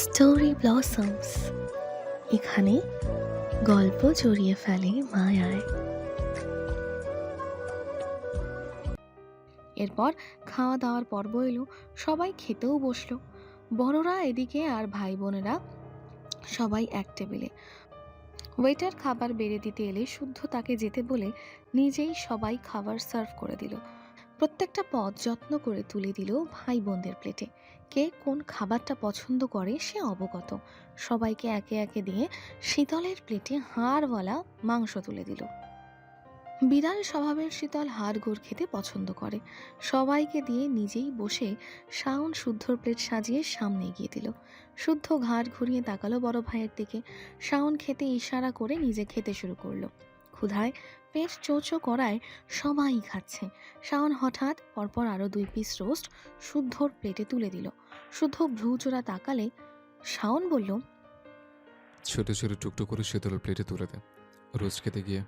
Story blossoms, এখানে গল্প জড়িয়ে ফেলে মায়ায়। এরপর খাওয়া দাওয়ার পর্ব এলো, সবাই খেতেও বসলো। বড়রা এদিকে আর ভাই বোনেরা সবাই এক টেবিলে। ওয়েটার খাবার বেড়ে দিতে এলে শুদ্ধ তাকে যেতে বলে নিজেই সবাই খাবার সার্ভ করে দিল। প্রত্যেকটা পদ যত্ন করে তুলে দিল ভাই বোনদের প্লেটে। কে কোন খাবারটা পছন্দ করে সে অবগত। সবাইকে একে একে দিয়ে শীতলের প্লেটে হাড়ওয়ালা মাংস তুলে দিল। বিড়াল স্বভাবের শীতল হাড় গোড় খেতে পছন্দ করে। সবাইকে দিয়ে নিজেই বসে শাওন শুদ্ধর প্লেট সাজিয়ে সামনে এগিয়ে দিল। শুদ্ধ ঘাড় ঘুরিয়ে তাকালো বড় ভাইয়ের দিকে। শাওন খেতে ইশারা করে নিজে খেতে শুরু করলো। ক্ষুধায় পেট চোচো করায় সবাই খাচ্ছে। শাওন হঠাৎ পরপর আরো 2 পিস রোস্ট শুদ্ধর প্লেটে তুলে দিল। শুদ্ধ ভ্রুচোরা তাকালে শাওন বলল, ছোট ছোট টুকটুক করে শীতল প্লেটে তুলে দে। রোজ খেতে গিয়ে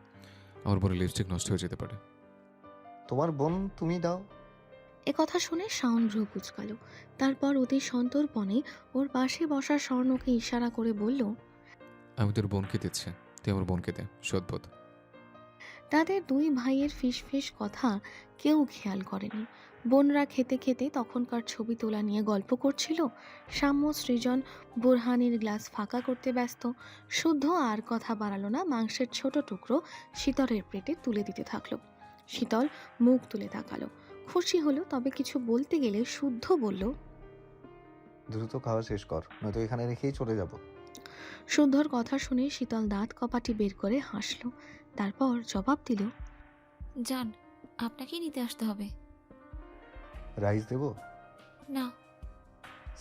আমার পরে লিপস্টিক নষ্ট হয়ে যেতে পারে। তোমার বোন তুমি দাও। এ কথা শুনে শাওন ভ্রু কুঁচকালো। তারপর অতি সন্তর্পণে ওর পাশে বসা স্বর্ণকে ইশারা করে বলল, আমি তোর বোনকে দিচ্ছি, তুই আমার বোনকে দে। সদ্বোধ। তাদের 2 ভাইয়ের ফিসফিস কথা কেউ খেয়াল করেনি। বোনরা খেতে খেতে তখনকার ছবি তোলা নিয়ে গল্প করছিল। সাম্য সৃজন বোরহানের গ্লাস ফাঁকা করতে ব্যস্ত। শুদ্ধ আর কথা বাড়ালো না, মাংসের ছোট টুকরো শীতলের প্লেটে তুলে দিতে থাকলো। শীতল মুখ তুলে তাকালো, খুশি হলো। তবে কিছু বলতে গেলে শুদ্ধ বলল, দ্রুত খাওয়া শেষ কর, নয়তো এখানে রেখেই চলে যাব। শুদ্ধর কথা শুনে শীতল দাঁত কপাটি বের করে হাসলো। তারপর জবাব দিল, যান, আপনাকেই নিতে আসতে হবে। রাইস দেব? না।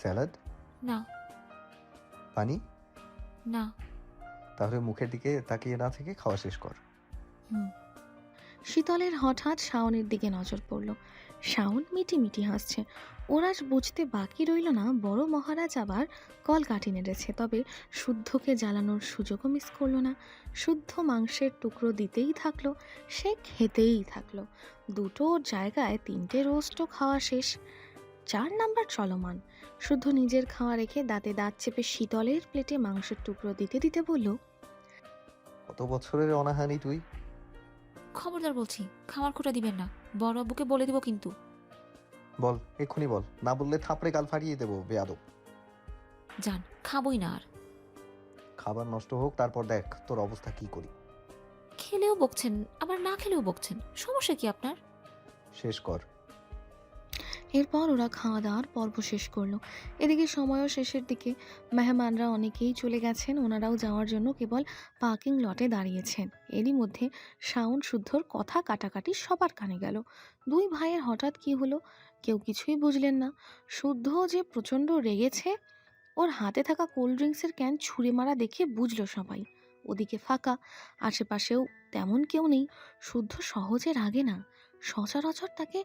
স্যালাড? না। পানি? না। তাহলে মুখের দিকে তাকিয়ে না থেকে খাওয়া শেষ কর। হুম। শীতলের হঠাৎ শাওনের দিকে নজর পড়ল। শাওন মিটিমিটি হাসছে। ওরা বুঝতে বাকি রইল না বড় মহারাজ আবার কল কাটি নেড়েছে। তবে শুদ্ধকে জ্বালানোর সুযোগও মিস করলো না। শুদ্ধ মাংসের টুকরো দিতেই থাকলো, সে খেতেই থাকলো। 2টো জায়গায় 3টে রোস্টও খাওয়া শেষ। 4 নাম্বার চলমান। শুদ্ধ নিজের খাওয়া রেখে দাঁতে দাঁত চেপে শীতলের প্লেটে মাংসের টুকরো দিতে দিতে বলল, কত বছরের অনাহানি তুই। খবরদার বলছি, খাওয়ার খোটা দিবেন না। বড় আব্বুকে বলে দিব কিন্তু। বল, এক্ষুনি বল, না বললে থাপড়ে গাল ফাটিয়ে দেবো বেয়াদব। যান, খাবই না আর। খাবার নষ্ট হোক, তারপর দেখ তোর অবস্থা কি করি। খেলেও বকছেন, আবার না খেলেও বকছেন, সমস্যা কি আপনার? শেষ কর। এরপর ওরা খাওয়া দাওয়ার পর্ব শেষ করলো। এদিকে সময়ও শেষের দিকে। মেহমানরা অনেকেই চলে গেছেন, ওনারাও যাওয়ার জন্য কেবল পার্কিং লটে দাঁড়িয়েছেন। এরই মধ্যে শাওন শুদ্ধর কথা কাটাকাটি সবার কানে গেল। 2 ভাইয়ের হঠাৎ কি হলো কেউ কিছুই বুঝলেন না। শুদ্ধ যে প্রচণ্ড রেগেছে, ওর হাতে থাকা কোল্ড ড্রিঙ্কসের ক্যান ছুঁড়ে মারা দেখে বুঝলো সবাই। ওদিকে ফাঁকা, আশেপাশেও তেমন কেউ নেই। শুদ্ধ সহজে রাগে না, সচরাচর তাকে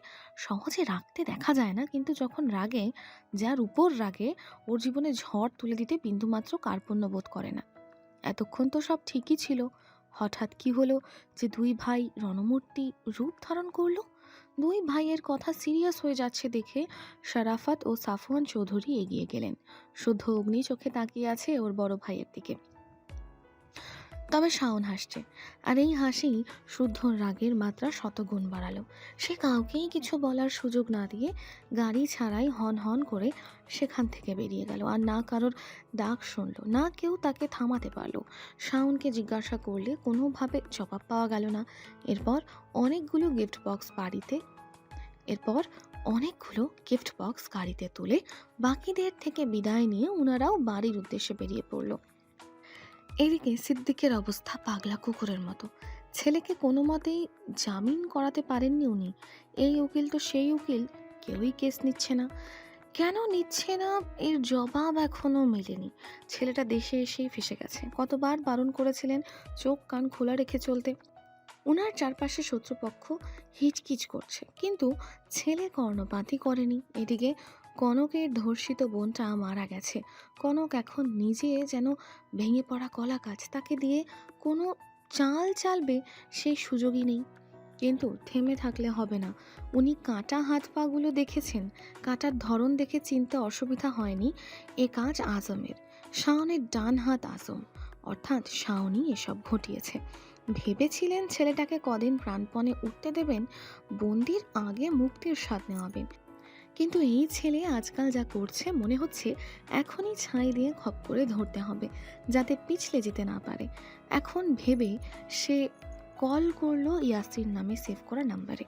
সহজে রাখতে দেখা যায় না, কিন্তু যখন রাগে, যার উপর রাগে, ওর জীবনে ঝড় তুলে দিতে বিন্দুমাত্র কার্পণ্য বোধ করে না। এতক্ষণ তো সব ঠিকই ছিল। হঠাৎ কি হলো যে 2 ভাই রণমূর্তি রূপ ধারণ করলো? 2 ভাইয়ের কথা সিরিয়াস হয়ে যাচ্ছে দেখে শরাফত ও সাফওয়ান চৌধুরী এগিয়ে গেলেন। শুদ্ধ অগ্নি চোখে তাকিয়ে আছে ওর বড় ভাইয়ের দিকে। তবে শাওন হাসছে, আর এই হাসি শুদ্ধর রাগের মাত্রা শতগুণ বাড়ালো। সে কাউকেই কিছু বলার সুযোগ না দিয়ে গাড়ি ছাড়াই হন হন করে সেখান থেকে বেরিয়ে গেল। আর না কারোর ডাক শুনলো, না কেউ তাকে থামাতে পারলো। শাওনকে জিজ্ঞাসা করলে কোনোভাবে জবাব পাওয়া গেল না। এরপর অনেকগুলো গিফট বক্স গাড়িতে তুলে বাকিদের থেকে বিদায় নিয়ে ওনারাও বাড়ির উদ্দেশ্যে বেরিয়ে পড়ল। এদিকে সিদ্দিকের অবস্থা পাগলা কুকুরের মতো। ছেলেকে কোনো মতেই জামিন করাতে পারেননি উনি। এই উকিল তো সেই উকিল, কেউই কেস নিচ্ছে না। কেন নিচ্ছে না এর জবাব এখনো মেলেনি। ছেলেটা দেশে এসেই ফেসে গেছে। কতবার বারণ করেছিলেন চোখ কান খোলা রেখে চলতে। ওনার চারপাশে শত্রুপক্ষ হিচকিচ করছে, কিন্তু ছেলে কর্ণপাতই করেনি। এদিকে কনকের ধর্ষিত বোনটা মারা গেছে। কনক এখন নিজে যেন ভেঙে পড়া কলা গাছ, তাকে দিয়ে কোনো চাল চালবে সেই সুযোগই নেই। কিন্তু থেমে থাকলে হবে না। উনি কাটা হাত পাগুলো দেখেছেন, কাটার ধরন দেখে চিনতে অসুবিধা হয়নি এ কাজ আজমের। শাওনের ডান হাত আজম, অর্থাৎ শাওনই এসব ঘটিয়েছে। ভেবেছিলেন ছেলেটাকে কদিন প্রাণপণে উঠতে দেবেন, বন্দির আগে মুক্তির স্বাদ নেওয়াবেন। কিন্তু এই ছেলে আজকাল যা করছে মনে হচ্ছে এখনই ছাই দিয়ে খপ করে ধরতে হবে, যাতে পিছলে যেতে না পারে। এখন ভেবে সে কল করলো ইয়াসির নামে সেভ করা নাম্বারে।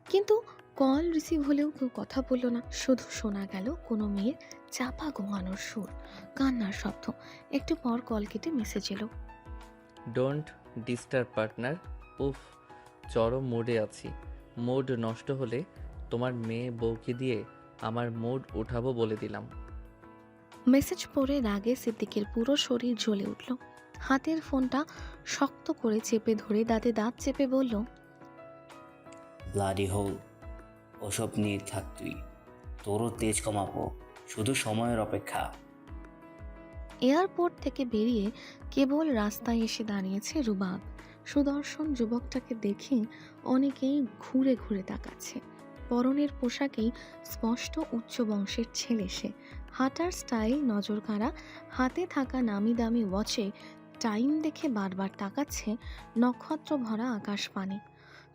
কিন্তু কল রিসিভ হলেও কেউ কথা বলল না, শুধু শোনা গেল কোনো মেয়ের চাপা গোঙানোর সুর, কান্নার শব্দ। একটু পর কল কেটে মেসেজ এলো। Don't disturb partner. উফ, চরম মুডে আছি। মুড নষ্ট হলে তোমার মেয়ে বউকে দিয়ে আমার মুড উঠাবো বলে দিলাম। মেসেজ পড়ে রাগে সিদ্দিকের পুরো শরীর জ্বলে উঠল। হাতের ফোনটা শক্ত করে চেপে ধরে দাঁতে দাঁত চেপে বলল, ব্লাডি হোল, ওসব নিয়ে থাক তুই, তোরও তেজ কমাবো, শুধু সময়ের অপেক্ষা। এয়ারপোর্ট থেকে বেরিয়ে কেবল রাস্তায় এসে দাঁড়িয়েছে রুবাব। সুদর্শন যুবকটাকে দেখে অনেকেই ঘুরে ঘুরে তাকাচ্ছে। পরনের পোশাকেই স্পষ্ট উচ্চ বংশের ছেলে সে। হাঁটার স্টাইল নজর কাড়া, হাতে থাকা নামি দামি ওয়াচে টাইম দেখে বারবার তাকাচ্ছে নক্ষত্র ভরা আকাশ পানে।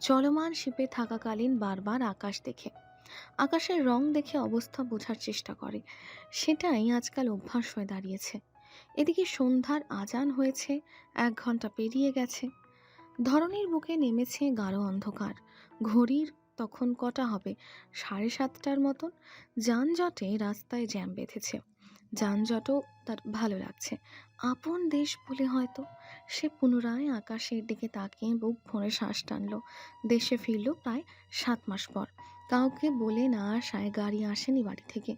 চলমান শিপে থাকাকালীন বারবার আকাশ দেখে, আকাশের রং দেখে অবস্থা বোঝার চেষ্টা করে। সেটাই আজকাল অভ্যাস হয়ে দাঁড়িয়েছে। এদিকে সন্ধ্যার আজান হয়েছে, 1 ঘন্টা পেরিয়ে গেছে। ধরণীর বুকে নেমেছে গাঢ় অন্ধকার। ঘড়ির তখন কটা হবে, 7:30টার মতন। যানজটে রাস্তায় জ্যাম বেঁধেছে। যানজটও তার ভালো লাগছে, আপন দেশ বলে হয়তো। সে পুনরায় আকাশের দিকে তাকিয়ে বুক ভরে শ্বাস টানল। দেশে ফিরল প্রায় 7 মাস পর। কাউকে বলে না আসায় গাড়ি আসেনি বাড়ি থেকে।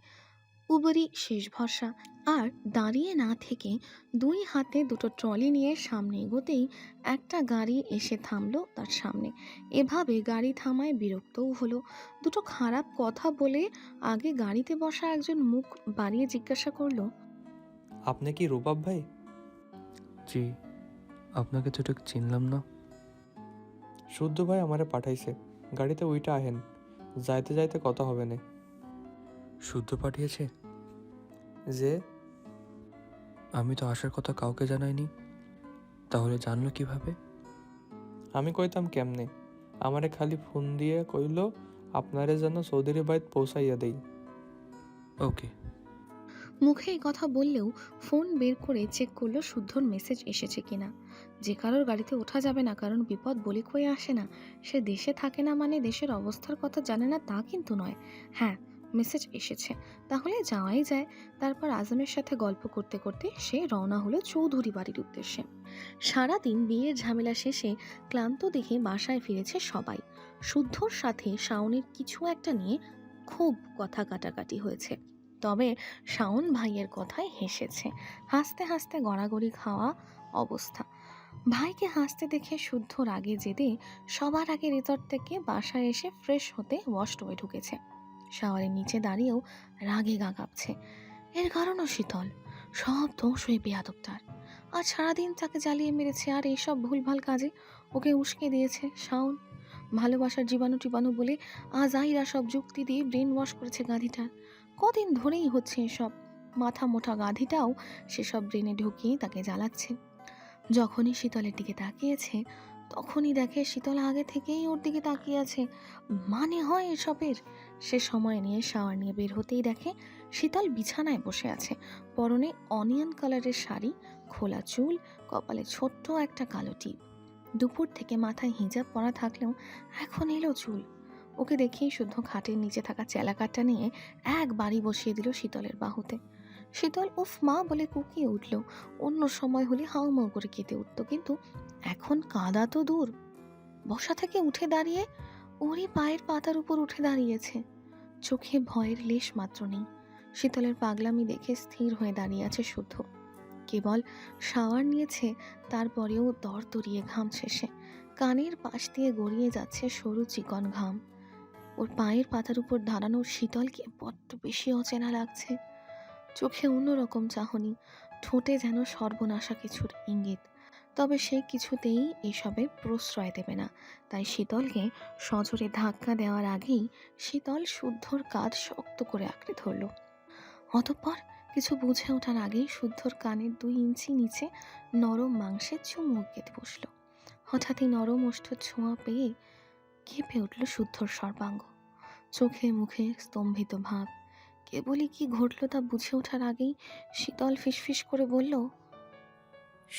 উবরই শেষ ভরসা। আর দাঁড়িয়ে না থেকে 2 হাতে দুটো ট্রলি নিয়ে সামনে এগোতেই একটা গাড়ি এসে থামলো তার সামনে। এভাবে গাড়ি থামায় বিরক্তও হলো। দুটো খারাপ কথা বলে আগে গাড়িতে বসা একজন মুখ বাড়িয়ে জিজ্ঞাসা করলো, আপনি কি রুবাব ভাই? জি, আপনাকে তো ঠিক চিনলাম না। শুদ্ধ ভাই আমারে পাঠাইছে, গাড়িতে উইটা আহেন, যাইতে যাইতে কথা হবে না। শুদ্ধ পাঠিয়েছে? যে আমি তো আসার কথা কাউকে জানাইনি, তাহলে জানলো কিভাবে? আমি কইতাম কেমনে, আমারে খালি ফোন দিয়ে কইল আপনারে যেন চৌধুরী বাইত পৌঁছাইয়া দেই। ওকে। মুখে এই কথা বললেও ফোন বের করে চেক করলো শুদ্ধর মেসেজ এসেছে কিনা। যে কারোর গাড়িতে ওঠা যাবে না, কারণ বিপদ বলে কয়ে আসে না। সে দেশে থাকে না মানে দেশের অবস্থার কথা জানে না তা কিন্তু নয়। হ্যাঁ, মেসেজ এসেছে, তাহলে যাওয়াই যায়। তারপর আজমের সাথে গল্প করতে করতে সে রওনা হলো চৌধুরী বাড়ির উদ্দেশ্যে। সারাদিন বিয়ের ঝামেলা শেষে ক্লান্ত দেখে বাসায় ফিরেছে সবাই। শুদ্ধর সাথে শাওনের কিছু একটা নিয়ে খুব কথা কাটাকাটি হয়েছে, তবে শাওন ভাইয়ের কথায় হেসেছে। হাসতে হাসতে গড়াগড়ি খাওয়া অবস্থা। ভাইকে হাসতে দেখে শুদ্ধ রাগে জেদে সবার আগে রিসর্ট থেকে বাসায় এসে ফ্রেশ হতে ওয়াশরুমে ঢুকেছে। শাওয়ারের নিচে দাঁড়িয়েও রাগে গা কাঁপছে। এর কারণও শীতল। সব দোষ ওই বেয়াদবটার। আজ সারাদিন তাকে জ্বালিয়ে মেরেছে, আর এইসব ভুলভাল কাজে ওকে উস্কে দিয়েছে শাওন। ভালোবাসার জীবাণু টিবাণু বলে আজ আইরা সব যুক্তি দিয়ে ব্রেন ওয়াশ করেছে গাধিটার। কদিন ধরেই হচ্ছে এসব। মাথা মোটা গাধিটাও সেসব ব্রেনে ঢুকিয়ে তাকে জ্বালাচ্ছে। যখনই শীতলের দিকে তাকিয়েছে তখনই দেখে শীতল আগে থেকেই ওর দিকে তাকিয়ে আছে। মানে হয় এসবের। সে সময় নিয়ে শাওয়ার নিয়ে বের হতেই দেখে শীতল বিছানায় বসে আছে। পরনে অনিয়ন কালারের শাড়ি, খোলা চুল, কপালে ছোট্ট একটা কালো টিপ। দুপুর থেকে মাথায় হিজাব পরা থাকলেও এখন এলো চুল। ওকে দেখেই শুদ্ধ খাটের নিচে থাকা চেলাকাটা নিয়ে এক বাড়ি বসিয়ে দিল শীতলের বাহুতে। শীতল উফ মা বলে কুকিয়ে উঠল। অন্য সময় হলে হাউমাউ করে কেঁদে উঠত, কিন্তু এখন কাঁদা তো দূর, বসা থেকে উঠে দাঁড়িয়ে ওরই পায়ের পাতার উপর উঠে দাঁড়িয়েছে। চোখে ভয়ের লেশ মাত্র নেই। শীতলের পাগলামি দেখে স্থির হয়ে দাঁড়িয়ে আছে শুদ্ধ। কেবল শাওয়ার নিয়েছে, তারপরেও দরদরিয়ে ঘামছে সে। কানের পাশ দিয়ে গড়িয়ে যাচ্ছে সরু চিকন ঘাম। ওর পায়ের পাতার উপর দাঁড়ানো শীতলকে বড্ড বেশি অচেনা লাগছে। চোখে অন্যরকম চাহনি, ঠোঁটে যেন সর্বনাশা কিছুর ইঙ্গিত। তবে সে কিছুতেই এসবে প্রশ্রয় দেবে না। তাই শীতলকে সজোরে ধাক্কা দেওয়ার আগেই শীতল শুদ্ধর কাঁধ শক্ত করে আঁকড়ে ধরল। অতঃপর কিছু বুঝে ওঠার আগেই শুদ্ধর কানের 2 ইঞ্চি নিচে নরম মাংসের চুমুক গেঁথে বসল। হঠাৎই নরম ওষ্ঠর ছোঁয়া পেয়ে কেঁপে উঠল শুদ্ধর সর্বাঙ্গ। চোখে মুখে স্তম্ভিত ভাব। কেবলই কি ঘটল তা বুঝে ওঠার আগেই শীতল ফিসফিস করে বলল,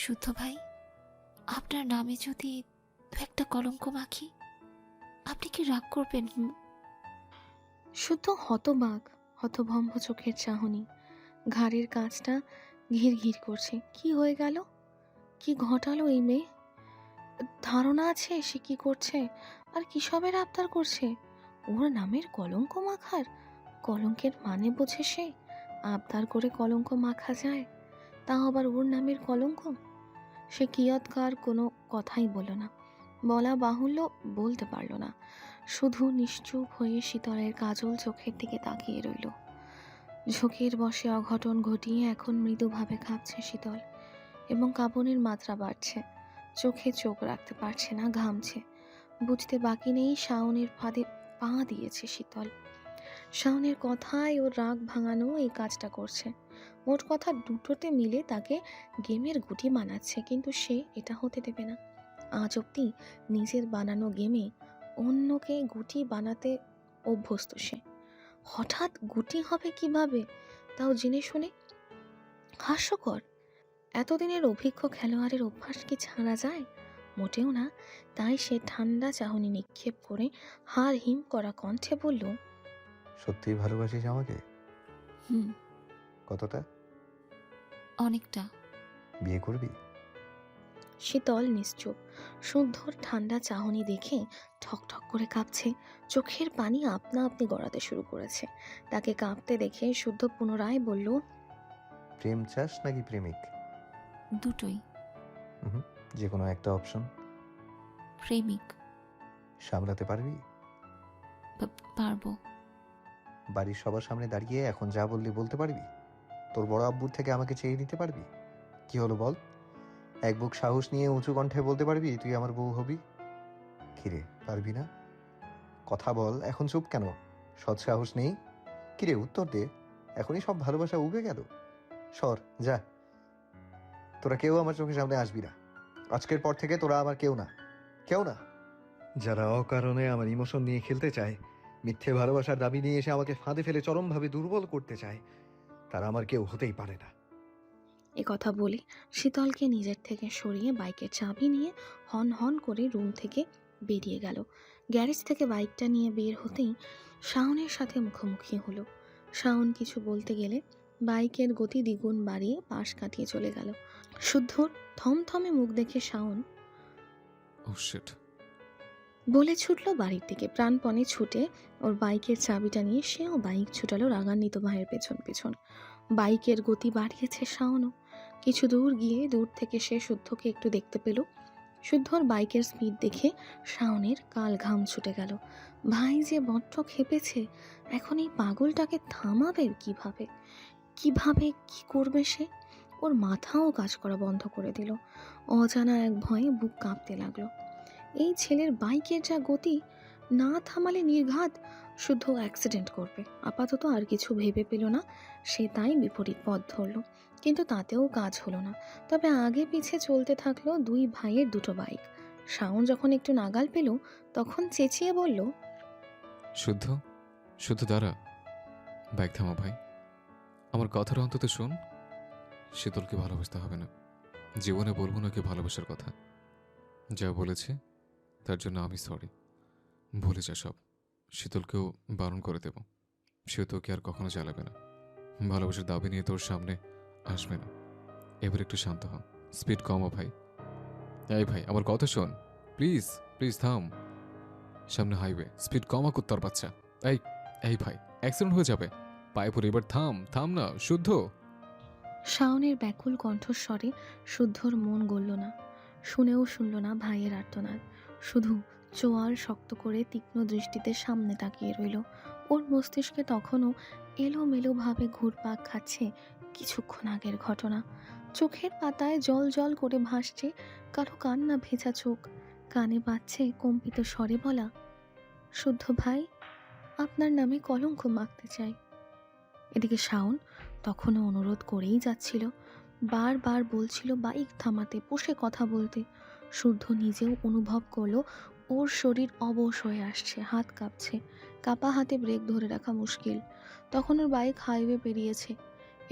শুদ্ধ ভাই, আপনার নামে যদি দু একটা কলঙ্ক মাখি, আপনি কি রাগ করবেন? শুদ্ধ হতবাক, হতভম্ব চোখের চাহনি। ঘাড়ের কাজটা ঘির ঘির করছে। কি হয়ে গেল? কি ঘটালো এই মেয়ে? ধারণা আছে সে কি করছে আর কিসবের আবদার করছে? ওর নামের কলঙ্ক মাখার? কলঙ্কের মানে বোঝে সে? আবদার করে কলঙ্ক মাখা যায়, তা আবার ওর নামের কলঙ্ক? সে কিয়ৎকার কোনো কথাই বলল না, বলা বাহুল্য বলতে পারল না। শুধু নিশ্চুপ হয়ে শীতলের কাজল চোখের দিকে তাকিয়ে রইল। ঝোঁকের বশে অঘটন ঘটিয়ে এখন মৃদুভাবে কাঁপছে শীতল, এবং কাঁপনের মাত্রা বাড়ছে। চোখে চোখ রাখতে পারছে না, ঘামছে। বুঝতে বাকি নেই শাওনের ফাঁদে পা দিয়েছে শীতল। শাওনের কথায় ওর রাগ ভাঙানো এই কাজটা করছে। মোট কথা দুটোতে মিলে তাকে গেমের গুটি বানাচ্ছে, কিন্তু সে এটা হতে দেবে না। আজ অব্দি নিজের বানানো গেমে অন্যকে গুটি বানাতে অভ্যস্ত সে। হঠাৎ গুটি হবে কিভাবে, তাও জেনে শুনে? হাস্যকর। এতদিনের অভিজ্ঞ খেলোয়াড়ের অভ্যাস কি ছাড়া যায়? মোটেও না। তাই সে ঠান্ডা চাহনি নিক্ষেপ করে হাড় হিম করা কণ্ঠে বলল, সত্যিই ভালোবাসিস আমাকে? হুম, কতটা? অনেকটা। বিয়ে করবি? শীতল নিশ্চুপ। শুদ্ধর ঠান্ডা চাহনি দেখে ঠকঠক করে কাঁপছে। চোখের পানি আপনা আপনি গড়াতে শুরু করেছে। তাকে কাঁপতে দেখে শুদ্ধ পুনরায় বলল, প্রেম চাস নাকি প্রেমিক? দুটোই। হুম, যে কোনো একটা অপশন। প্রেমিক। সামলাতে পারবি? পারবো। বাড়ির সবার সামনে দাঁড়িয়ে এখন যা বললি বলতে পারবি? তোর বড় আব্বুর থেকে আমাকে চেয়ে নিতে পারবি? কি হলো বল? এক বুক সাহস নিয়ে উঁচু কণ্ঠে বলতে পারবি তুই আমার বউ হবি? কিরে, পারবি না? কথা বল, এখন চুপ কেন? সৎ সাহস নেই? কিরে, উত্তর দে। এখনই সব ভালোবাসা উবে গেল? সর, যা। তোরা কেউ আমার চোখের সামনে আসবি না। আজকের পর থেকে তোরা আমার কেউ না, কেউ না। যারা অকারণে আমার ইমোশন নিয়ে খেলতে চায়, মিথ্যে ভালোবাসার দাবি নিয়ে এসে আমাকে ফাঁদে ফেলে চরমভাবে দুর্বল করতে চায়, তারা আমার কেউ হতেই পারে না। এ কথা বলে শীতলকে নিজের থেকে সরিয়ে বাইকের চাবি নিয়ে হন হন করে রুম থেকে বেরিয়ে গেল। গ্যারেজ থেকে বাইকটা নিয়ে বের হতেই শাওনের সাথে মুখোমুখি হলো। শাওন কিছু বলতে গেলে বাইকের গতি দ্বিগুণ বাড়িয়ে পাশ কাটিয়ে চলে গেল। শুদ্ধর থমথমে মুখ দেখে শাওন ও শিট। বলে ছুটল বাড়ির দিকে। প্রাণপণে ছুটে ওর বাইকের চাবিটা নিয়ে সেও বাইক ছুটালো রাগান্বিত ভাইয়ের পেছন পেছন। বাইকের গতি বাড়িয়েছে শাওনও। কিছু দূর গিয়ে দূর থেকে সে শুদ্ধকে একটু দেখতে পেল। শুদ্ধর বাইকের স্পিড দেখে শাওনের কাল ঘাম ছুটে গেল। ভাই যে বড্ড খেপেছে। এখন এই পাগলটাকে থামাবে কিভাবে? কিভাবে কি করবে সে? ওর মাথাও কাজ করা বন্ধ করে দিল। অজানা এক ভয়ে বুক কাঁপতে লাগলো। এই ছেলের বাইকের যা গতি, না থামালে নির্ঘাত শুদ্ধ অ্যাক্সিডেন্ট করবে। আপাতত আর কিছু ভেবে পেল না সে, তাই বিপরীত পথ ধরল। কিন্তু তাতেও কাজ হলো না। তবে আগে পিছে চলতে থাকলো দুই ভাইয়ের দুটো বাইক। শাওন যখন একটু নাগাল পেল তখন চেঁচিয়ে বলল, শুদ্ধ, শুদ্ধ দাঁড়া। বাইক থামা ভাই, আমার কথাটা অন্তত শোন। শীতলকে ভালোবাসতে হবে না। জীবনে বলবো না কি ভালোবাসার কথা। যা বলেছে তার জন্য আমি সরি। ভুলে যা সব। শীতলকেও বারণ করে দেব। সে তোকে আর কখনো চালাবে না। ভালোবাসার দাবি নিয়ে তোর সামনে আসবে না। এবার একটু শান্ত হ। স্পিড কমও ভাই। এই ভাই, আমার কথা শোন। প্লিজ প্লিজ থাম। সামনে হাইওয়ে, স্পিড কমা কুত্তার বাচ্চা। এই এই ভাই, অ্যাক্সিডেন্ট হয়ে যাবে। পায়ে পড়ে, এবার থাম থাম না শুদ্ধ। শাওনের ব্যাকুল কণ্ঠস্বরে শুদ্ধর মন গলল না। শুনেও শুনল না ভাইয়ের আর্তনাদ। শুধু চোয়াল শক্ত করে তীক্ষ্ণ দৃষ্টিতে সামনে তাকিয়ে রইল। ওর মস্তিষ্কে তখনও এলোমেলোভাবে ঘুরপাক খাচ্ছে কিছুক্ষণ আগের ঘটনা। চোখের পাতায় জল জল করে ভাসছে কারো কান্না ভেজা চোখ। কানে বাজছে কম্পিত স্বরে বলা, শুদ্ধ ভাই, আপনার নামে কলঙ্ক মাখতে চাই। এদিকে শাওন তখনও অনুরোধ করেই যাচ্ছিল, বারবার বলছিল বাইক থামাতে, বসে কথা বলতে। শুদ্ধ নিজেও অনুভব করলো ওর শরীর অবশ হয়ে আসছে, হাত কাঁপছে, কাপা হাতে ব্রেক ধরে রাখা মুশকিল। তখন ওর বাইক হাইওয়ে পেরিয়েছে,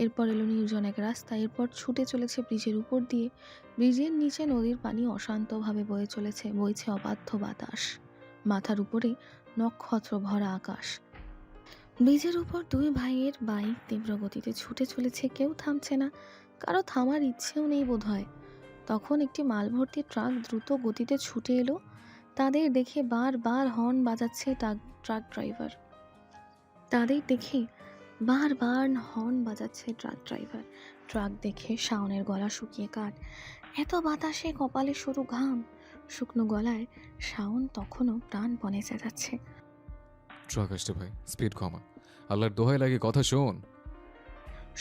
এরপর এলো নির্জন এক রাস্তা, এরপর ছুটে চলেছে ব্রিজের উপর দিয়ে। ব্রিজের নিচে নদীর পানি অশান্তভাবে বয়ে চলেছে, বইছে অবাধ্য বাতাস, মাথার উপরে নক্ষত্র ভরা আকাশ। ব্রিজের উপর দুই ভাইয়ের বাইক তীব্র গতিতে ছুটে চলেছে, কেউ থামছে না, কারো থামার ইচ্ছেও নেই বোধহয়। তখন একটি মালভর্তি ট্রাক দ্রুত গতিতে ছুটে এলো। তাদের দেখে বারবার হর্ন বাজাচ্ছে ট্রাক ড্রাইভার। ট্রাক দেখে শাওনের গলা শুকিয়ে কাঠ, এত বাতাসে কপালে সরু ঘাম। শুকনো গলায় শাওন তখনও প্রাণপণে চেঁচাচ্ছে, ট্রাক আসছে ভাই, স্পিড কমা, আল্লাহর দোহাই লাগে, কথা শোন।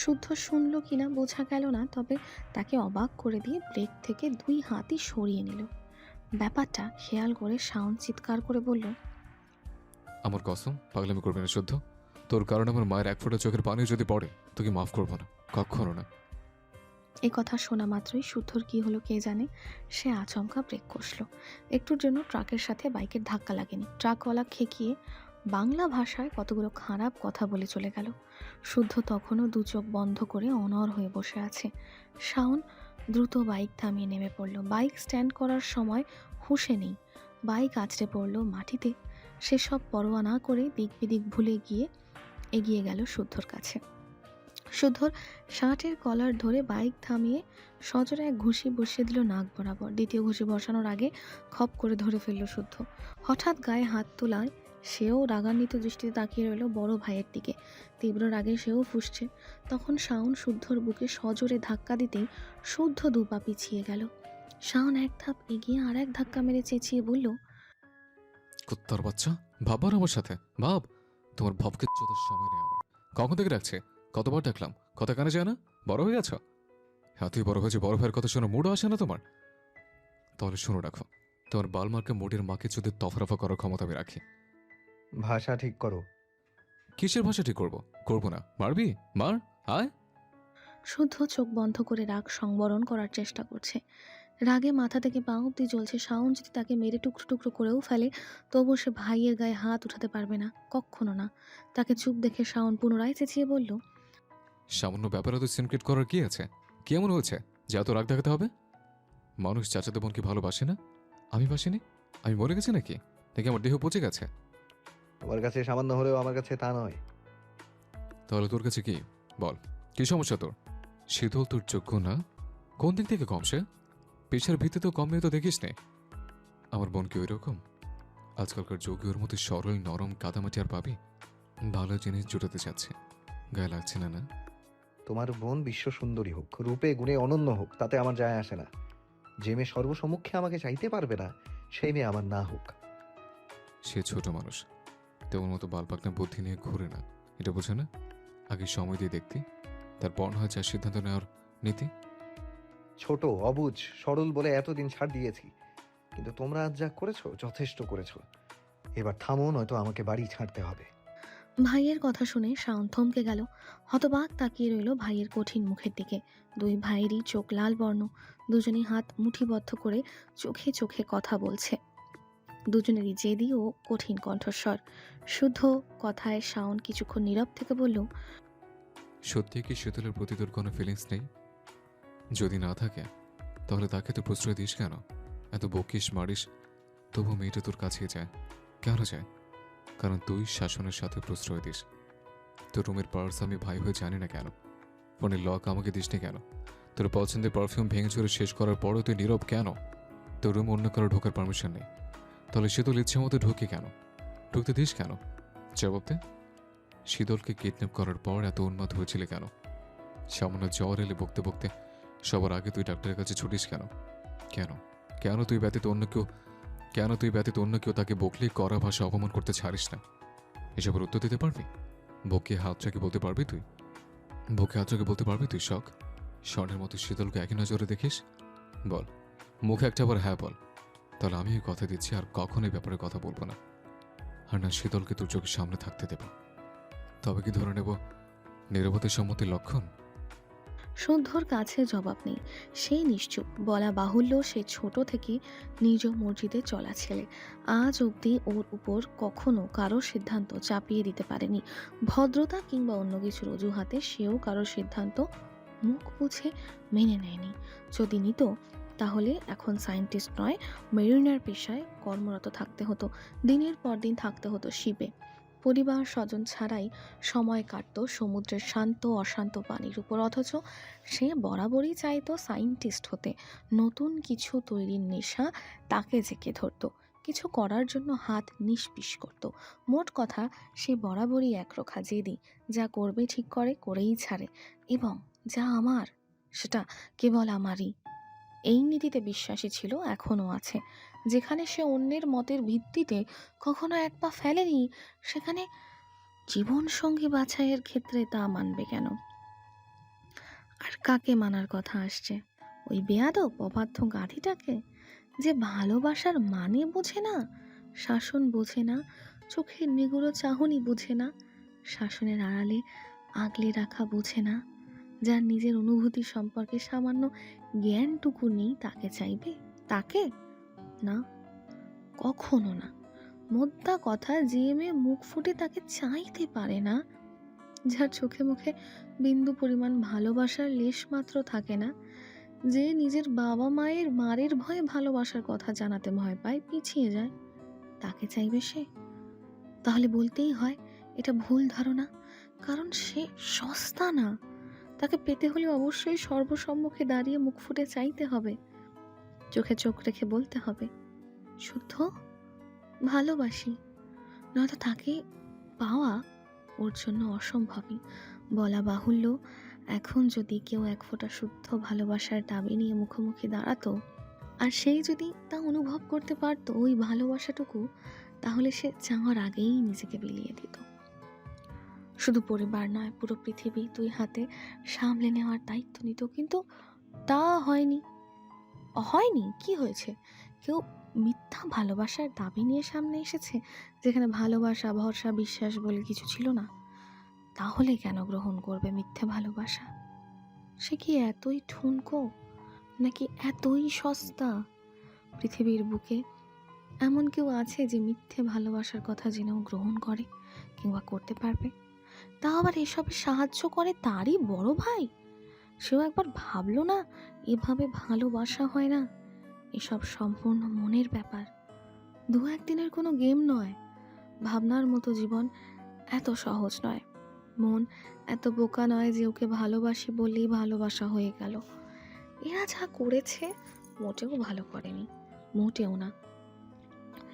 শুদ্ধ শুনল কিনা বোঝা গেল না, তবে তাকে অবাক করে দিয়ে ব্রেক থেকে দুই হাতই সরিয়ে নিল। ব্যাপারটা খেয়াল করে শাওন চিৎকার করে বলল, আমার কসম, পাগলামি করবে না শুদ্ধ। তোর কারণে আমার মায়ের এক ফোঁটা চোখের পানি যদি পড়ে, তোকে মাফ করবো না, কখনো না। এই কথা শোনা মাত্রই শুদ্ধর কি হলো কে জানে, সে আচমকা ব্রেক কষল। একটুর জন্য ট্রাকের সাথে বাইকের ধাক্কা লাগেনি। ট্রাকওয়ালা খেকিয়ে বাংলা ভাষায় কতগুলো খারাপ কথা বলে চলে গেল। শুদ্ধ তখনও দু চোখ বন্ধ করে অনড় হয়ে বসে আছে। শাওন দ্রুত বাইক থামিয়ে নেমে পড়ল। বাইক স্ট্যান্ড করার সময় হুঁশে নেই, বাইক আছড়ে পড়ল মাটিতে। সেসব পরোয়া না করে দিক বিদিক ভুলে গিয়ে এগিয়ে গেল শুদ্ধর কাছে। শুদ্ধর শার্টের কলার ধরে বাইক থামিয়ে সজোরে এক ঘুষি বসিয়ে দিল নাক বরাবর। দ্বিতীয় ঘুষি বসানোর আগে খপ করে ধরে ফেলল শুদ্ধ। হঠাৎ গায়ে হাত তোলায় সেও রাগান্বিত দৃষ্টিতে তাকিয়ে রইল বড় ভাইয়ের দিকে। তীব্র রাগে সেও ফুঁসছে। তখন শাওন শুদ্ধর বুকে সজোরে ধাক্কা দিতেই শুদ্ধ দুপা পিছিয়ে গেল। শাওন এক ধাপ এগিয়ে আর এক ধাক্কা মেরে চেঁচিয়ে বলল, কুত্তার বাচ্চা, ভাববার আমার সাথে ভাব। তোমার ভাবকে চোদার সময় নেই আমার। কখন থেকে ডাকছে, কতবার ডাকলাম, কথা কানে যায় না? বড় হয়ে গেছ? হাতুই বড় হয়েছে, বড় ভাইয়ের কথা শোনো মুডও আসে না তোমার? তাহলে শোনো রাখো, তোমার বালমার্কে মোটের মাকে যদি তফারফা করার ক্ষমতা আমি রাখি। ভাষা ঠিক করো। কিসের ভাষা ঠিক করবো? করবো না, মারবি মার, আয়। শুদ্ধ চোখ বন্ধ করে রাগ সংবরণ করার চেষ্টা করছে। রাগে মাথা থেকে পা অব্দি জ্বলছে। শাওন যদি তাকে মেরে টুকরো টুকরো করেও ফেলে, তবুও সে ভাইয়ের গায়ে হাত উঠাতে পারবে না, কখনো না। তাকে চুপ দেখে শাওন পুনরায় চেঁচিয়ে বলল, সামান্য ব্যাপারে তো সিনক্রেট করার কি আছে? কি এমন হয়েছে যে এত রাগ দেখাতে হবে? মানুষ চাচাতো বোনকে ভালোবাসে না? আমি বাসিনি? আমি মরে গেছি নাকি? নাকি আমার দেহ পচে গেছে? তোমার কাছে সামান্য হলেও আমার কাছে তা নয়। তাহলে তোর কাছে কি? বল, কি সমস্যা তোর? শীতল তোর যোগ্য না? কোন দিক থেকে কম সে? পেশার ভিত্তিতেও কম মেয়ে তো দেখিস নে। আমার বোন কি ওই রকম? আজকালকার যোগী ওর মতো সরল নরম কাদামাটি আর পাবি? ভালো জিনিস জুটাতে চাচ্ছে, গায়ে লাগছে না? না, তোমার বোন বিশ্ব সুন্দরী হোক, রূপে গুণে অনন্য হোক, তাতে আমার যায় আসে না। যে মেয়ে সর্বসম্মুখে আমাকে চাইতে পারবে না, সেই মেয়ে আমার না হোক। সে ছোট মানুষ, তেমন মতো বালপাকনা বুদ্ধি নিয়ে ঘুরে না, এটা বোঝে না? আগে সময় দিয়ে দেখতে, তারপর না হয় যা সিদ্ধান্ত নেওয়ার নীতি। ছোট, অবুঝ, সরল বলে এতদিন ছাড় দিয়েছি, কিন্তু তোমরা আজ যা করেছো যথেষ্ট করেছো। এবার থামো, নয়তো আমাকে বাড়ি ছাড়তে হবে। ভাইয়ের কথা শুনে শাওন থমকে গেল। হতবাক তাকিয়ে রইল ভাইয়ের কঠিন মুখের দিকে। দুই ভাইয়েরই চোখ লাল বর্ণ, দুজনেই হাত মুঠিবদ্ধ করে চোখে চোখে কথা বলছে। দুজনেরই জেদি ও কঠিন কণ্ঠস্বর। শুদ্ধ কথায় শাওন কিছুক্ষণ নীরব থেকে বলল, সত্যি কি শীতলের প্রতি তোর কোনো ফিলিংস নেই? যদি না থাকে তাহলে তাকে তো প্রশ্রয় দিস কেন? এত বকিস মারিস, তবু মেয়েটা তোর কাছে যায় কেন? যায় কারণ তুই শাসনের সাথে প্রশ্রয় দিস। তোর রুমের পার্স আমি ভাই হয়ে জানি না কেন? ফোনের লক আমাকে দিসনি কেন? তোর পছন্দের পারফিউম ভেঙে চুরে শেষ করার পরও তুই নীরব কেন? তোর রুম অন্য কারো ঢোকার পারমিশন নেই, তাহলে শীতল ইচ্ছে মতো ঢুকে কেন? ঢুকতে দিস কেন? জবাব দে। শীতলকে কিডন্যাপ করার পর এত উন্মাদ হয়েছিল কেন? সামান্য জ্বর এলে বকতে বকতে সবার আগে তুই ডাক্তারের কাছে ছুটিস কেন? কেন কেন তুই ব্যতীত অন্য কেউ তাকে বকলে কড়া ভাষা অপমান করতে ছাড়িস না? এসবের উত্তর দিতে পারবি? বুকে হাত চাকে বলতে পারবি তুই? বুকে হাত চাকে বলতে পারবি তুই? শখ স্বর্ণের মতো শীতলকে একই নজরে দেখিস? বল, মুখে একটা বার হ্যাঁ বল, তাহলে আমি এই কথা দিচ্ছি আর কখনো এই ব্যাপারে কথা বলবো না। আর না শীতলকে তোর চোখের সামনে থাকতে দেব। তবে কি ধরে নেব নীরবতার সম্মতির লক্ষণ? শুদ্ধর কাছে জবাব নেই, সে নিশ্চুপ। বলা বাহুল্য, সে ছোট থেকে নিজ মসজিদে চলা ছেলে। আজ অবধি ওর উপর কখনো কারো সিদ্ধান্ত চাপিয়ে দিতে পারেনি। ভদ্রতা কিংবা অন্য কিছুর অজুহাতে সেও কারো সিদ্ধান্ত মুখ বুঝে মেনে নেয়নি। যদি নিত তাহলে এখন সায়েন্টিস্ট নয়, মেরিনার পেশায় কর্মরত থাকতে হতো। দিনের পর দিন থাকতে হতো শিপে। পরিবার স্বজন ছাড়াই সময় কাটত সমুদ্রের শান্ত অশান্ত পানির উপর। অথচ সে বরাবরই চাইতো সায়েন্টিস্ট হতে। নতুন কিছু তৈরির নেশা তাকে জেঁকে ধরতো, কিছু করার জন্য হাত নিষ্পিস করত। মোট কথা, সে বরাবরই একরোখা জেদি। যা করবে ঠিক করে, করেই ছাড়ে। এবং যা আমার, সেটা কেবল আমারই। এই নীতিতে বিশ্বাসী ছিল, এখনও আছে। যেখানে সে অন্যের মতের ভিত্তিতে কখনো এক পা ফেলেনি, সেখানে জীবনসঙ্গী বাছাইয়ের ক্ষেত্রে তা মানবে কেন? আর কাকে মানার কথা আসছে? ওই বেয়াদব অবাধ্য গাধীটাকে, যে ভালোবাসার মানে বোঝে না, শাসন বোঝে না, চোখের নিগুড়ো চাহনি বোঝে না, শাসনের আড়ালে আগলে রাখা বোঝে না, যার নিজের অনুভূতি সম্পর্কে সামান্য জ্ঞানটুকু নেই, তাকে চাইবে? তাকে না, কখনো না। মোদ্দা কথা, যে মেয়ে মুখ ফুটে তাকে চাইতে পারে না, যার চোখে মুখে বিন্দু পরিমাণ ভালোবাসার লেশ মাত্র থাকে না, যে নিজের বাবা মায়ের মারের ভয়ে ভালোবাসার কথা জানাতে ভয় পায়, পিছিয়ে যায়, তাকে চাইবে সে? তাহলে বলতেই হয় এটা ভুল ধারণা। কারণ সে সস্তা না। তাকে পেতে হলে অবশ্যই সর্বসম্মুখে দাঁড়িয়ে মুখ ফুটে চাইতে হবে, চোখে চোখ রেখে বলতে হবে, শুদ্ধ ভালোবাসি। নয়তো তাকে পাওয়া ওর জন্য অসম্ভবই। বলা বাহুল্য, এখন যদি কেউ এক ফোঁটা শুদ্ধ ভালোবাসার দাবি নিয়ে মুখোমুখি দাঁড়াতো, আর সেই যদি তা অনুভব করতে পারতো ওই ভালোবাসাটুকু, তাহলে সে চাওয়ার আগেই নিজেকে বিলিয়ে দিত। শুধু পরিবার নয়, পুরো পৃথিবী দুই হাতে সামলে নেওয়ার দায়িত্ব নিত। কিন্তু তা হয়নি। হয়নি, কি হয়েছে? কেউ মিথ্যা ভালোবাসার দাবি নিয়ে সামনে এসেছে, যেখানে ভালোবাসা, ভরসা, বিশ্বাস বলে কিছু ছিল না? তাহলে কেন গ্রহণ করবে মিথ্যে ভালোবাসা? সে কি এতই ঠুনকো, নাকি এতই সস্তা? পৃথিবীর বুকে এমন কেউ আছে যে মিথ্যে ভালোবাসার কথা জেনেও গ্রহণ করে কিংবা করতে পারবে? তা আবার এসবে সাহায্য করে তারই বড় ভাই। সেও একবার ভাবলো না এভাবে ভালোবাসা হয় না? এসব সম্পূর্ণ মনের ব্যাপার, দু একদিনের কোনো গেম নয়। ভাবনার মতো জীবন এত সহজ নয়। মন এত বোকা নয় যে ওকে ভালোবাসি বললেই ভালোবাসা হয়ে গেল। এরা যা করেছে মোটেও ভালো করেনি, মোটেও না।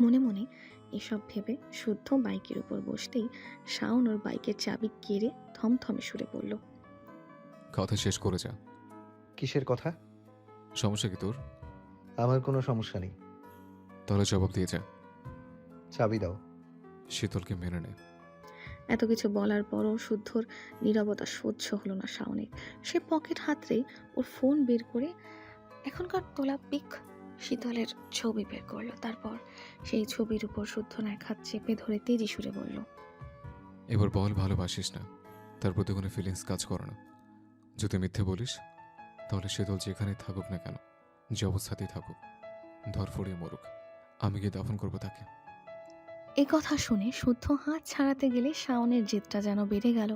মনে মনে এসব ভেবে শুদ্ধ বাইকের উপর বসতেই শাওন ওর বাইকের চাবি কেড়ে থমথমে সুরে বলল, কথা শেষ করে যা। কিসের কথা? সমস্যা কি তোর? আমার কোনো সমস্যা নেই। তাহলে জবাব দিয়ে যা। চাবি দাও। শীতলকে মেনে নে। এত কিছু বলার পরও শুদ্ধর নীরবতা সহ্য হলো না শাওনের। সে পকেট হাতড়ে ওর ফোন বের করে এখনকার তোলা পিক শীতলের ছবি বের করলো। তারপর সেই ছবির উপর শুদ্ধর এক হাত চেপে ধরে তেজি সুরে বলল, এবার বল ভালোবাসিস না, তার প্রতি কোনো ফিলিংস কাজ করে না। যদি মিথ্যে বলিস তাহলে শীতল যেখানে থাকুক না কেন, যে অবস্থাতেই থাকুক, ধরফড়িয়ে মরুক, আমি গিয়ে দাফন করবো তাকে। এই কথা শুনে শুদ্ধ হাত ছাড়াতে গেলে শাওনের জেদটা যেন বেড়ে গেল।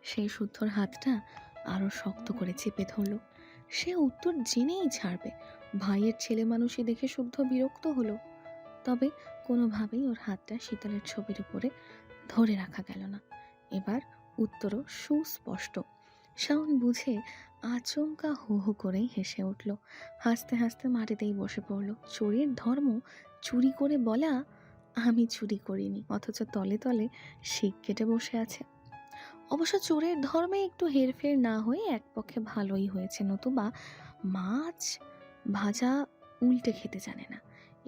সেই শুদ্ধর হাতটা আরো শক্ত করে চেপে ধরল। সে উত্তর জেনেই ছাড়বে। ভাইয়ের ছেলে মানুষই দেখে শুদ্ধ বিরক্ত হলো। তবে কোনোভাবেই ওর হাতটা শীতলের ছবির উপরে ধরে রাখা গেল না। এবার উত্তরও সুস্পষ্ট। শাওন বুঝে আচমকা হু হু করে হেসে উঠল। হাসতে হাসতে মাটিতেই বসে পড়ল। চোরের ধর্ম চুরি করে বলা, আমি চুরি করিনি, অথচ তলে তলে শিক কেটে বসে আছে। অবশ্য চোরের ধর্মে একটু হেরফের না হয়ে এক পক্ষে ভালোই হয়েছে, নতুবা মাছ ভাজা উল্টে খেতে জানে না।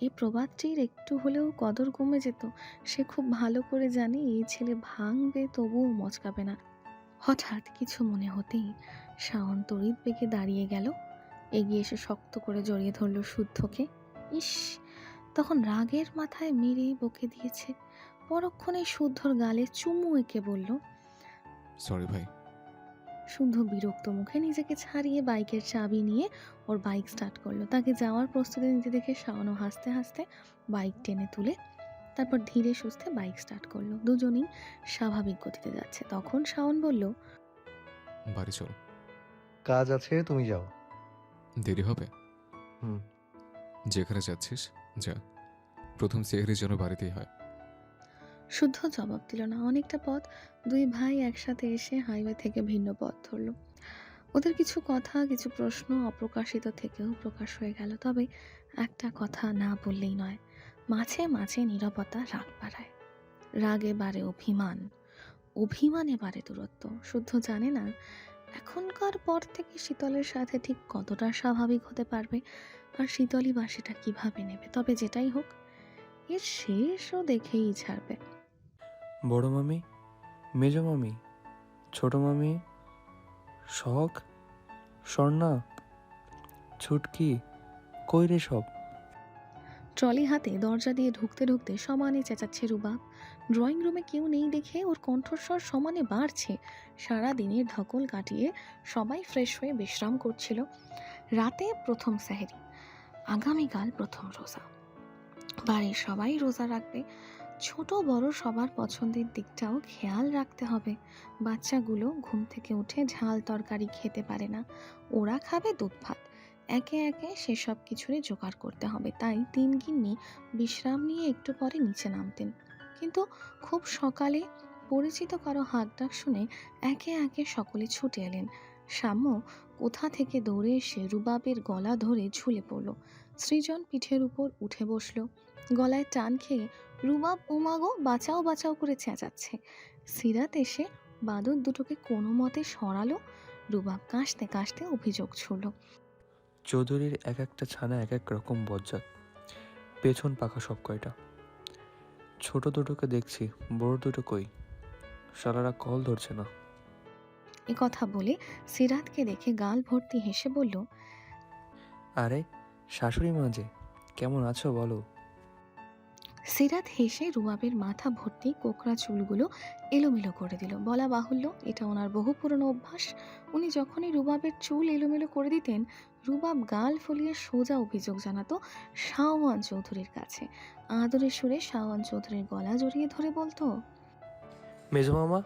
এই প্রবাদটির একটু হলেও কদর কমে যেত। সে খুব ভালো করে জানে এই ছেলে ভাঙবে তবুও মচকাবে না। হঠাৎ কিছু মনে হতেই শাওন তড়িৎ বেগে দাঁড়িয়ে গেল, এগিয়ে এসে শক্ত করে জড়িয়ে ধরল শুদ্ধকে। ইস, তখন রাগের মাথায় মেরে বকে দিয়েছে। পরক্ষণে শুদ্ধর গালে চুমু এঁকে বলল। সরি ভাই। শুদ্ধ বিরক্ত মুখে নিজেকে ছাড়িয়ে বাইকের চাবি নিয়ে ওর বাইক স্টার্ট করলো। তাকে যাওয়ার প্রস্তুতি নিতে দেখে শাওনও হাসতে হাসতে বাইক টেনে তুলে তারপর ধীরে সুস্থে বাইক স্টার্ট করলো। দুজনেই স্বাভাবিক গতিতে যাচ্ছে। তখন শাওন বলল, বাড়ি চল। কাজ আছে, তুমি যাও। দেরি হবে। হুম। যেখানে যাচ্ছিস যা, প্রথম সেহরি যেন বাড়িতেই হয়। শুদ্ধ জবাব দিল না। অনেকটা পথ দুই ভাই একসাথে এসে হাইওয়ে থেকে ভিন্ন পথ ধরল। ওদের কিছু কথা, কিছু প্রশ্ন অপ্রকাশিত থেকেও প্রকাশ হয়ে গেল। তবে একটা কথা না বললেই নয়, মাঝে মাঝে নীরবতা রাগ বাড়ায়। রাগে বাড়ে অভিমান, অভিমানে বাড়ে দূরত্ব। শুদ্ধ জানে না এখনকার পর থেকে শীতলের সাথে ঠিক কতটা স্বাভাবিক হতে পারবে, আর শীতলই বা সেটা কিভাবে নেবে। তবে যেটাই হোক, এর শেষও দেখেই ছাড়বে। বড় মামি, মেজ মামি, ছোট মামি, শখ, স্বর্ণা, ছুটকি, কই রে সব? ট্রলি হাতে দরজা দিয়ে ঢুকতে ঢুকতে সমানে চেঁচাচ্ছে রুবাব। ড্রয়িং রুমে কেউ নেই দেখে ওর কণ্ঠস্বর সমানে বাড়ছে। সারা দিনের ধকল কাটিয়ে সবাই ফ্রেশ হয়ে বিশ্রাম করছিল। রাতে প্রথম সেহরি, আগামীকাল প্রথম রোজা। বাড়ির সবাই রোজা রাখবে। ছোট বড় সবার পছন্দের দিকটাও খেয়াল রাখতে হবে। বাচ্চাগুলো ঘুম থেকে উঠে ঝাল তরকারি খেতে পারে না, ওরা খাবে দুধ ভাত। একে একে সেসব কিছুরই জোগাড় করতে হবে। তাই তিন গিন্নি বিশ্রাম নিয়ে একটু পরে নিচে নামতেন। কিন্তু খুব সকালে পরিচিত কারো হাক ডাক শুনে একে একে সকলে ছুটে এলেন। সাম্য কোথা থেকে দৌড়ে এসে রুবাবের গলা ধরে ঝুলে পড়ল। সৃজন পিঠের উপর উঠে বসলো। গলায় টান খেয়ে রুবাব ওমাগো বাঁচাও বাঁচাও করে চেঁচাচ্ছে। সিরাত এসে বাদুর দুটোকে কোনো মতে সরালো। রুবাব কাশতে কাশতে অভিযোগ ছুড়ল। চৌধুরীর এক একটা ছানা এক এক রকম বজ্জাত, পেছন পাকা সব কয়টা। ছোট দুটোকে দেখছি, বড় দুটো কই? শালারা কল ধরছে না। এ কথা বলে সিরাতকে দেখে গাল ভর্তি হেসে বলল, আরে শাশুড়ি মা যে, কেমন আছো বলো? সিরাত হেসে রুবাবের মাথা ভর্তি কোকড়া চুলগুলো এলোমেলো করে দিল। বলা বাহুল্য এটা ওনার বহু পুরনো অভ্যাস। উনি যখনই রুবাবের চুল এলোমেলো করে দিতেন, রুবাব গাল ফুলিয়ে সোজা অভিযোগ জানাতো শাওয়ান চৌধুরীর কাছে। আদরের সুরে শাওয়ান চৌধুরীর গলা জড়িয়ে ধরে বলতো, মেজো মামা,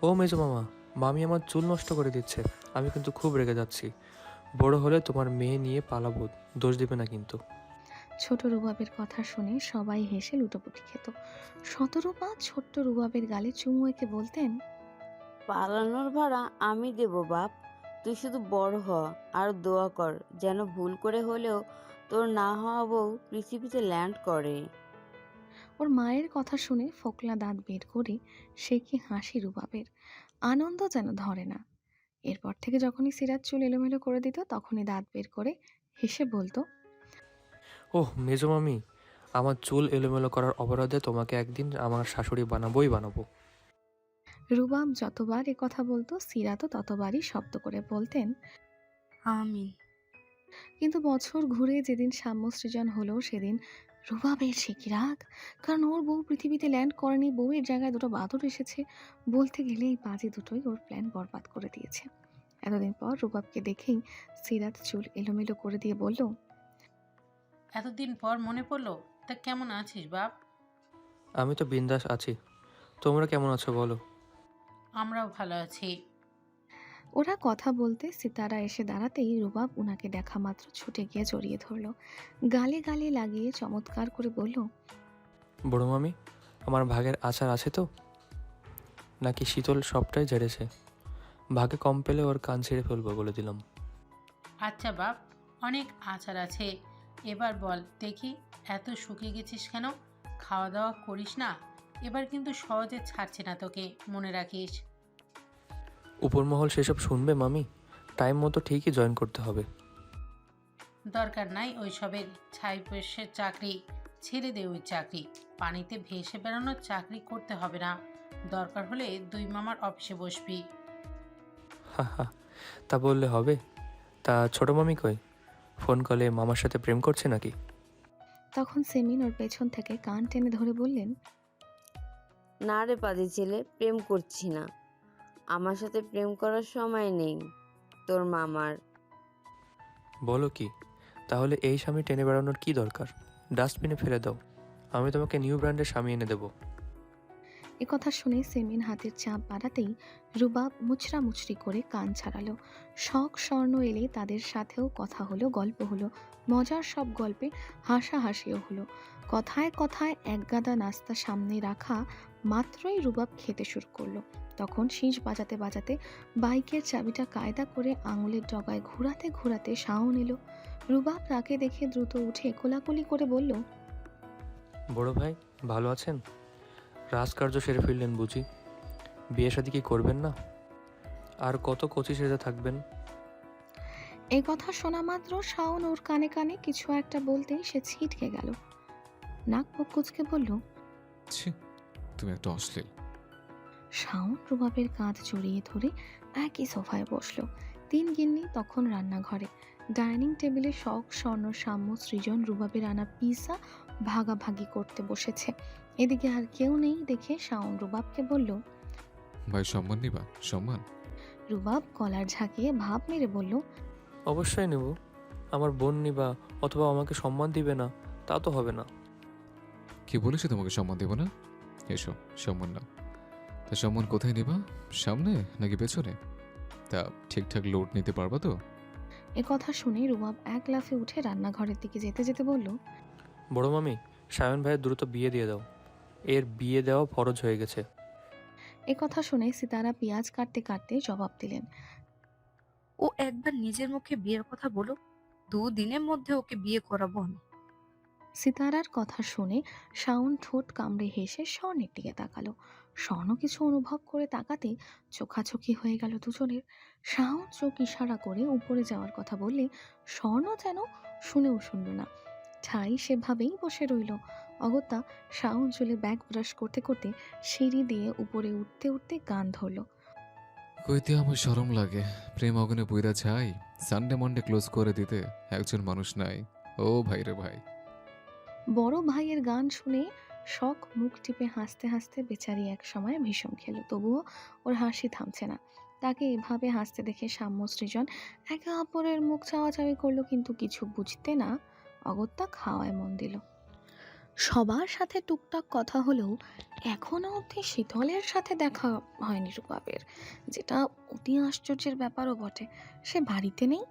ও মেজো মামা, মামি আমার চুল নষ্ট করে দিচ্ছে, আমি কিন্তু খুব রেগে যাচ্ছি। বড় হলে তোমার মেয়ে নিয়ে পালাবো, দোষ দিবে না কিন্তু। ছোট রুবাবের কথা শুনে সবাই হেসে লুটোপুটি খেত। শতরূপা ছোট্ট রুবাবের গালে চুমু এঁকে বলতেন, পালানোর ভাড়া আমি দেব বাপ, তুই শুধু বড় হ আর দোয়া কর যেন ভুল করে হলেও তোর না হওয়া বউ পৃথিবীতে ল্যান্ড করে। ওর মায়ের কথা শুনে ফোকলা দাঁত বের করে সে কি হাসি রুবাবের, আনন্দ যেন ধরে না। এরপর থেকে যখনই সিরাত চুল এলোমেলো করে দিত তখনই দাঁত বের করে হেসে বলতো, ওহ মেজো মামি, আমার চুল এলোমেলো করার অপরাধে তোমাকে একদিন আমার শাশুড়ি বানাবোই বানাবো। রুবাব যতবার এ কথা বলতো সিরাতও ততবারই শব্দ করে বলতেন আমি কিন্তু বছর ঘুরে যেদিন সাম্য সৃজন হলো সেদিন রুবাবের সে কি রাগ। কারণ ওর বউ পৃথিবীতে ল্যান্ড করেনি, বউয়ের জায়গায় দুটো বাদর এসেছে। বলতে গেলে এই বাজে দুটোই ওর প্ল্যান বরবাদ করে দিয়েছে। এতদিন পর রুবাবকে দেখেই সিরাত চুল এলোমেলো করে দিয়ে বলল, এতদিন পর মনে পড়লো, তা কেমন আছিস বাপ? আমি তো বিন্দাস আছি, তোমরা কেমন আছো বলো? আমরাও ভালো আছি। ওরা কথা বলতে সিতারা এসে দাঁড়াতেই রুবাব উনাকে দেখা মাত্র ছুটে গিয়ে জড়িয়ে ধরলো। গালে গালে লাগিয়ে চমৎকার করে বলল, বড় মামি, আমার ভাগের আচার আছে তো? নাকি শীতল সবটাই ঝেড়েছে? ভাগে কম পেলে ওর কান ছিঁড়ে ফেলবো বলে দিলাম। আচ্ছা বাপ, অনেক আচার আছে। এবার বল দেখি, এত শুকিয়ে গেছিস কেন? খাওয়া দাওয়া করিস না? এবার কিন্তু সহজে ছাড়ছে না তোকে, মনে রাখিস। উপরমহল সেসব শুনবে মামি, টাইম মতো ঠিকই জয়েন করতে হবে। দরকার নাই ওইসবের, ছাই পেশের চাকরি ছেড়ে দে। ওই চাকরি পানিতে ভেসে বেড়ানোর চাকরি করতে হবে না। দরকার হলে দুই মামার অফিসে বসবি। হা হা, তা বললে হবে? তা ছোট মামি কই? ফোন কলে মামার সাথে প্রেম করছে নাকি? তখন সেমিন ওর পেছন থেকে কান টেনে ধরে বললেন, না রে পাজি ছেলে, প্রেম করছি না। আমার সাথে প্রেম করার সময় নেই তোর মামার। বলো কি? তাহলে এই স্বামী টেনে বেড়ানোর কি দরকার? ডাস্টবিনে ফেলে দাও, আমি তোমাকে নিউ ব্র্যান্ডের স্বামী এনে দেবো। এ কথা শুনে সেমিন হাতের চাপ বাড়াতেই রুবাব মুচড়ামুচড়ি করে কান ছাড়ালো। শখ স্বর্ণ এলে তাদের সাথেও কথা হলো, গল্প হলো, মজার সব গল্পে হাসাহাসিও হলো। কথায় কথায় একগাদা নাস্তা সামনে রাখা মাত্রই রুবাব খেতে শুরু করলো। তখন শীষ বাজাতে বাজাতে বাইকের চাবিটা কায়দা করে আঙুলের ডগায় ঘোরাতে ঘোরাতে শাওন এলো। রুবাব তাকে দেখে দ্রুত উঠে কোলাকুলি করে বলল, বড় ভাই ভালো আছেন? রাজকার্য সেরে ফেললেন বুঝি? বিয়ে শাদী কি করবেন না? আর কত কচি সেজে থাকবেন? এই কথা শোনা মাত্র শাওন ওর কানে কানে কিছু একটা বলতেই সে ছিটকে গেল। নাক মুখ কুচকে বলল, ছি, তুমি একটা অশ্লীল। শাওন রুবাবের কাঁধ জড়িয়ে ধরে একই সোফায় বসলো। তিন গিন্নি তখন রান্নাঘরে ডাইনিং টেবিলে শখ স্বর্ণ সাম্য সৃজন রুবাবের আনা পিৎজা ভাগাভাগি করতে বসেছে। এদিকে আর কেউ নেই দেখে শাওন রুবাবকে বলল, ভাই সম্মান নিবা? সম্মান? রুবাব কলার ঝাঁকিয়ে ভাব মেরে বলল, অবশ্যই নেব। আমার বোন নিবা অথবা আমাকে সম্মান দিবে না তা তো হবে না। কি বলেছি তোমাকে সম্মান দেব না? এসো, সম্মান নাও। তা সম্মান কোথায় নিবা? সামনে নাকি পেছনে? তা ঠিকঠাক লোড নিতে পারবা তো? এ কথা শুনে রুবাব এক লাফে উঠে রান্নাঘরের দিকে যেতে যেতে বলল, বড় মামি, সায়ন ভাইয়ের দ্রুত বিয়ে দিয়ে দাও। এর বিয়ে দেওয়া ফরজ হয়ে গেছে। এ কথা শুনে সিতারা পেঁয়াজ কাটতে কাটতে জবাব দিলেন, ও একবার নিজের মুখে বিয়ের কথা বলো, 2 দিনের মধ্যে ওকে বিয়ে করাবো আমি। সিতারার কথা শুনে শাওন ঠোঁট কামড়ে হেসে স্বর্ণের দিকে তাকালো। স্বর্ণ কিছু অনুভব করে তাকাতে চোখাচোখি হয়ে গেল দুজনের। শাওন চোখ ইশারা করে উপরে যাওয়ার কথা বললে স্বর্ণ যেন শুনেও শুনল না, ঠাই সেভাবেই বসে রইল। অগত্যা শাওন চুলে ব্যাগ ব্রাশ করতে করতে সিঁড়ি দিয়ে উপরে উঠতে উঠতে গান ধরল, কইতে আমার শরম লাগে, প্রেম অগনে পুইরা চাই, সানডে মন্ডে ক্লোজ করে দিতে একজন মানুষ নাই। ও ভাই রে ভাই। বড় ভাইয়ের গান শুনে শখ মুখ টিপে হাসতে হাসতে বেচারি এক সময় ভীষণ খেল, তবুও ওর হাসি থামছে না। তাকে এভাবে হাসতে দেখে সাম্য সৃজন একে অপরের মুখ চাওয়াচাওয়ি করলো, কিন্তু কিছু বুঝতে না অগত্যা খাওয়ায় মন দিল। সবার সাথে টুকটাক কথা হলেও এখনো অবধি শীতলের সাথে দেখা হয়নি রূপাবের, যেটা অতি আশ্চর্যের ব্যাপারও বটে। সে বাড়িতে নেই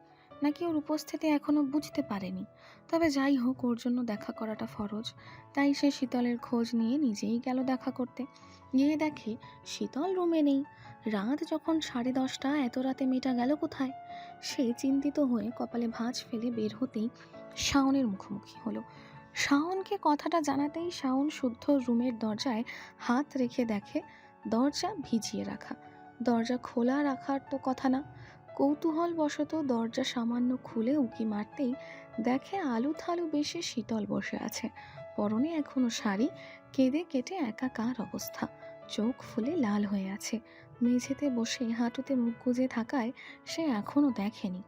নাকি ওর উপস্থিতি এখনো বুঝতে পারেনি। তবে যাই হোক, ওর জন্য দেখা করাটা ফরজ, তাই সে শীতলের খোঁজ নিয়ে নিজেই গেল দেখা করতে। গিয়ে দেখে শীতল রুমে নেই। রাত যখন 10:30, এত রাতে মেয়েটা গেল কোথায়? সে চিন্তিত হয়ে কপালে ভাঁজ ফেলে বের হতেই শাওনের মুখোমুখি হলো। শাওনকে কথাটা জানাতেই শাওন শুদ্ধ রুমের দরজায় হাত রেখে দেখে দরজা ভিজিয়ে রাখা। দরজা খোলা রাখার তো কথা না। কৌতূহলবশত দরজা সামান্য খুলে উকি মারতেই দেখে আলু থালু বেশে শীতল বসে আছে। পরনে এখনো শাড়ি, কেঁদে কেটে একাকার অবস্থা, চোখ ফুলে লাল হয়ে আছে। মেঝেতে বসে হাঁটুতে মুখ গুজে থাকায় সে এখনো দেখেনি।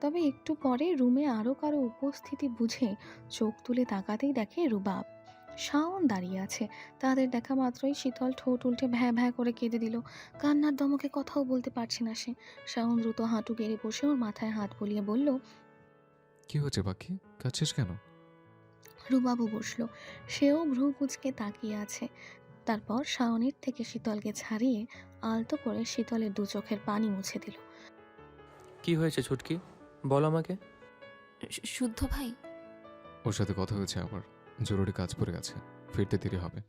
তবে একটু পরে রুমে আরও কারো উপস্থিতি বুঝে চোখ তুলে তাকাতেই দেখে রুবাব। শাওন দাঁড়িয়ে আছে। তাদের দেখা মাত্রই শীতল ঠোঁট উল্টে ভ্যাঁ ভ্যাঁ করে কেঁদে দিল। কান্নার দমকে কথাও বলতে পারছে না সে। শাওন দ্রুত হাঁটু গেড়ে বসে ওর মাথায় হাত বুলিয়ে বলল, কি হচ্ছে পাখি, কাঁদছিস কেন? রুবাবও বসলো। সেও ভ্রু কুঁচকে তাকিয়ে আছে। তারপর শাওনের থেকে শীতলকে ছাড়িয়ে আলতো করে শীতলের দু চোখের পানি মুছে দিল। কি হয়েছে ছুটকি, বল আমাকে। শুদ্ধ ভাই, ওর সাথে কথা হয়েছে, আবার জরুরি কাজ পড়ে গেছে, ফিরতে দেরি হবে।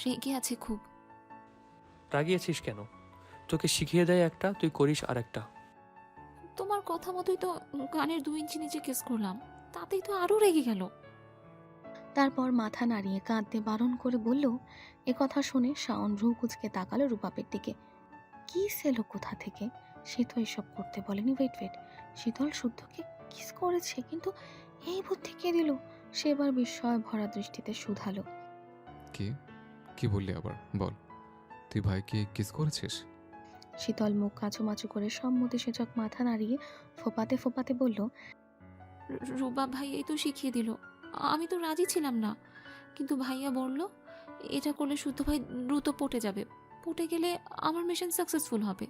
রেগে আছে খুব। রাগিয়েছিস কেন? তোকে শিখিয়ে দেয় একটা, তুই করিস আর একটা। তোমার কথা মতোই তো কানের 2 ইঞ্চি নিচে কেস করলাম, তাতেই তো আরো রেগে গেল। তারপর মাথা নাড়িয়ে কাঁদতে বারণ করে বলল। এ কথা শুনে শাওন ভ্রু কুঁচকে তাকালো রূপাপের দিকে। কি সেলো কোথা থেকে? সে তো এসব করতে বলেনি। ওয়েট ওয়েট, শীতল শুদ্ধকে কিস করেছে, কিন্তু এই বুদ্ধি কে দিল? সে এবার বিস্ময় ভরা দৃষ্টিতে শুধালো। কি কি বললি আবার, বল। তুই ভাইকে কিস করেছিস? শীতল মুখ কাচুমাচু করে সম্মতিসূচক মাথা নাড়িয়ে ফোপাতে ফোপাতে বলল, রুবাব ভাইয়াই তো শিখিয়ে দিল। আমি তো রাজি ছিলাম না, কিন্তু ভাইয়া বলল এটা করলে শুদ্ধ ভাই দ্রুত পটে যাবে, পটে গেলে আমার মিশন সাকসেসফুল হবে।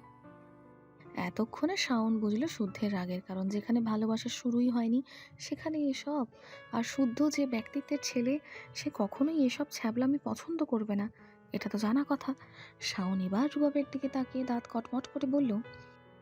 এতক্ষণে শাওন বুঝলো শুদ্ধের রাগের কারণ। যেখানে ভালোবাসা শুরুই হয়নি সেখানে এসব। আর শুদ্ধ যে ব্যক্তিত্বের ছেলে, সে কখনোই এসব ছ্যাবলামি পছন্দ করবে না, এটা তো জানা কথা। শাওন এবার রুবাবের দিকে তাকিয়ে দাঁত কটমট করে বলল,